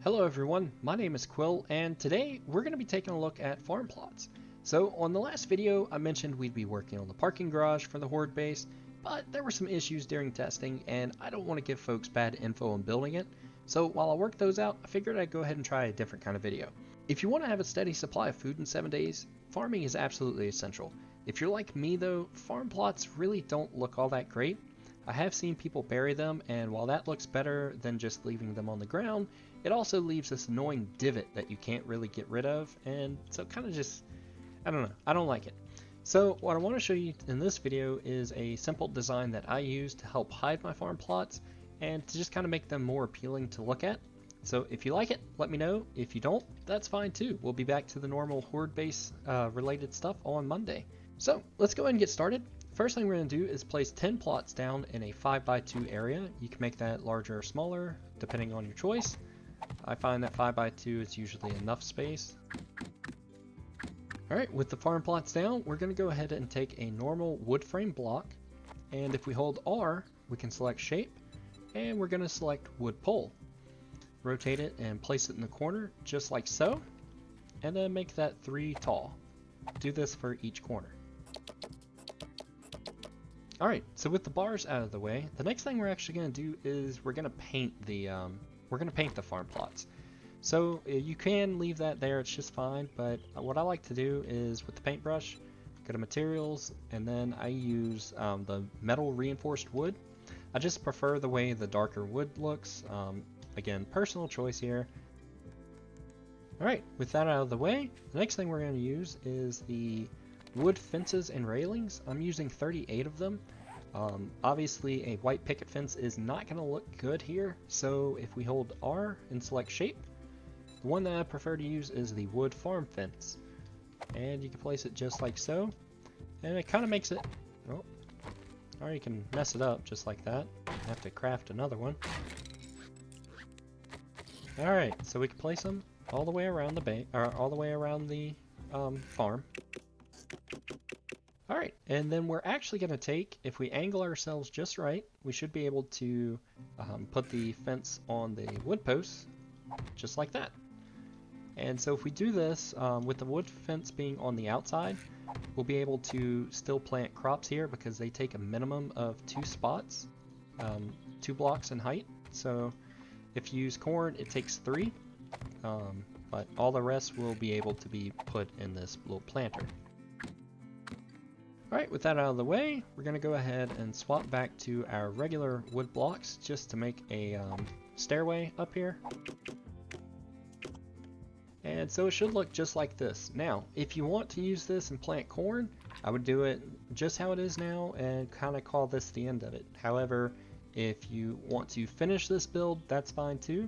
Hello everyone, my name is Quill, and today we're going to be taking a look at farm plots. So on the last video I mentioned we'd be working on the parking garage for the horde base, but there were some issues during testing and I don't want to give folks bad info on building it. So while I work those out, I figured I'd go ahead and try a different kind of video. If you want to have a steady supply of food in 7 days, farming is absolutely essential. If you're like me though, farm plots really don't look all that great. I have seen people bury them, and while that looks better than just leaving them on the ground, it also leaves this annoying divot that you can't really get rid of, and so kind of just, I don't know, I don't like it. So what I want to show you in this video is a simple design that I use to help hide my farm plots and to just kind of make them more appealing to look at. So if you like it, let me know. If you don't, that's fine too. We'll be back to the normal horde base related stuff on Monday. So let's go ahead and get started. First thing we're going to do is place 10 plots down in a 5x2 area. You can make that larger or smaller depending on your choice. I find that 5x2 is usually enough space. Alright, with the farm plots down, we're going to go ahead and take a normal wood frame block, and if we hold R, we can select shape, and we're going to select wood pole. Rotate it and place it in the corner just like so, and then make that 3 tall. Do this for each corner. Alright, so with the bars out of the way, the next thing we're actually going to do is we're going to paint the farm plots. So you can leave that there, it's just fine, but what I like to do is with the paintbrush, go to materials, and then I use the metal reinforced wood. I just prefer the way the darker wood looks. Again, personal choice here. Alright, with that out of the way, the next thing we're going to use is the wood fences and railings. I'm using 38 of them. Obviously a white picket fence is not going to look good here, so if we hold R and select shape, the one that I prefer to use is the wood farm fence. And you can place it just like so, and it kind of makes it, oh, or you can mess it up just like that. I have to craft another one. Alright, so we can place them all the way around the bay, or all the way around the farm. Alright, and then we're actually going to take, if we angle ourselves just right, we should be able to put the fence on the wood posts, just like that. And so if we do this, with the wood fence being on the outside, we'll be able to still plant crops here because they take a minimum of 2 spots, 2 blocks in height. So if you use corn, it takes 3, but all the rest will be able to be put in this little planter. Alright, with that out of the way, we're going to go ahead and swap back to our regular wood blocks just to make a stairway up here. And so it should look just like this. Now, if you want to use this and plant corn, I would do it just how it is now and kind of call this the end of it. However, if you want to finish this build, that's fine too.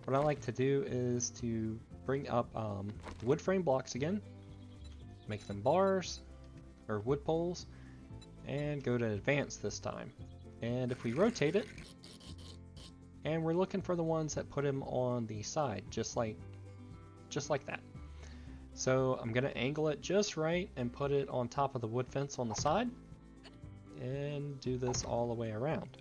What I like to do is to bring up the wood frame blocks again, make them bars, or wood poles, and go to advanced this time. And if we rotate it, and we're looking for the ones that put him on the side, just like that. So I'm gonna angle it just right and put it on top of the wood fence on the side, and do this all the way around.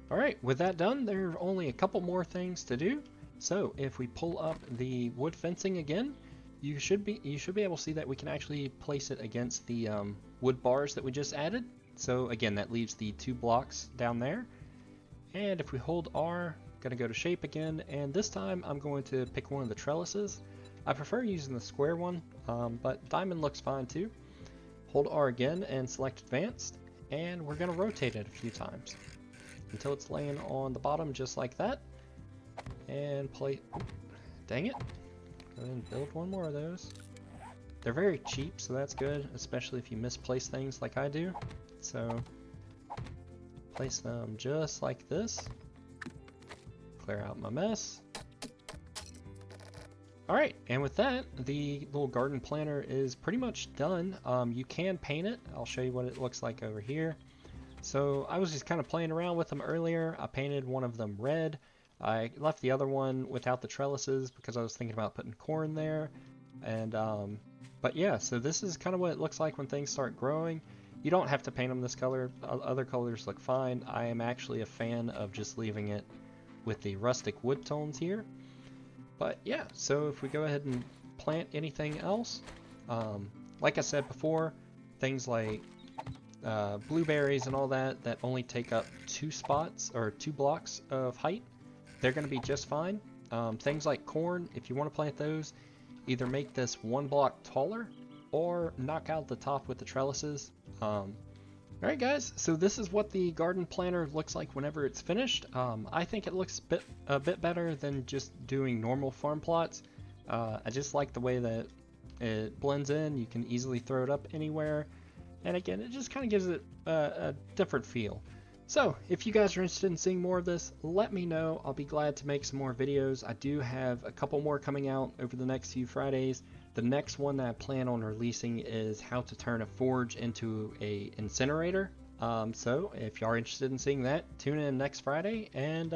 Alright, with that done, there are only a couple more things to do. So if we pull up the wood fencing again, you should be able to see that we can actually place it against the wood bars that we just added. So again, that leaves the 2 blocks down there. And if we hold R, gonna go to shape again, and this time I'm going to pick one of the trellises. I prefer using the square one, but diamond looks fine too. Hold R again and select advanced, and we're gonna rotate it a few times until it's laying on the bottom just like that. And dang it, go ahead and build one more of those. They're very cheap, so that's good, especially if you misplace things like I do. So place them just like this. Clear out my mess. Alright, and with that, the little garden planter is pretty much done. You can paint it. I'll show you what it looks like over here. So I was just kind of playing around with them earlier. I painted one of them red. I left the other one without the trellises because I was thinking about putting corn there. And but yeah, so this is kind of what it looks like when things start growing. You don't have to paint them this color. Other colors look fine. I am actually a fan of just leaving it with the rustic wood tones here. But yeah, so if we go ahead and plant anything else, like I said before, things like blueberries and all that that only take up 2 spots or 2 blocks of height, they're going to be just fine. Things like corn, if you want to plant those, either make this 1 block taller or knock out the top with the trellises. Alright guys, so this is what the garden planter looks like whenever it's finished. I think it looks a bit better than just doing normal farm plots. I just like the way that it blends in. You can easily throw it up anywhere. And again, it just kind of gives it a different feel. So, if you guys are interested in seeing more of this, let me know. I'll be glad to make some more videos. I do have a couple more coming out over the next few Fridays. The next one that I plan on releasing is how to turn a forge into a incinerator. So, if you are interested in seeing that, tune in next Friday, and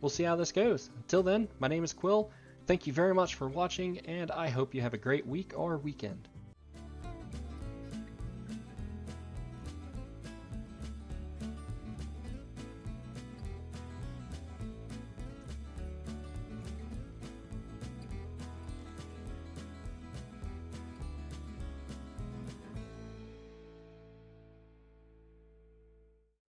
we'll see how this goes. Until then, my name is Quill. Thank you very much for watching, and I hope you have a great week or weekend.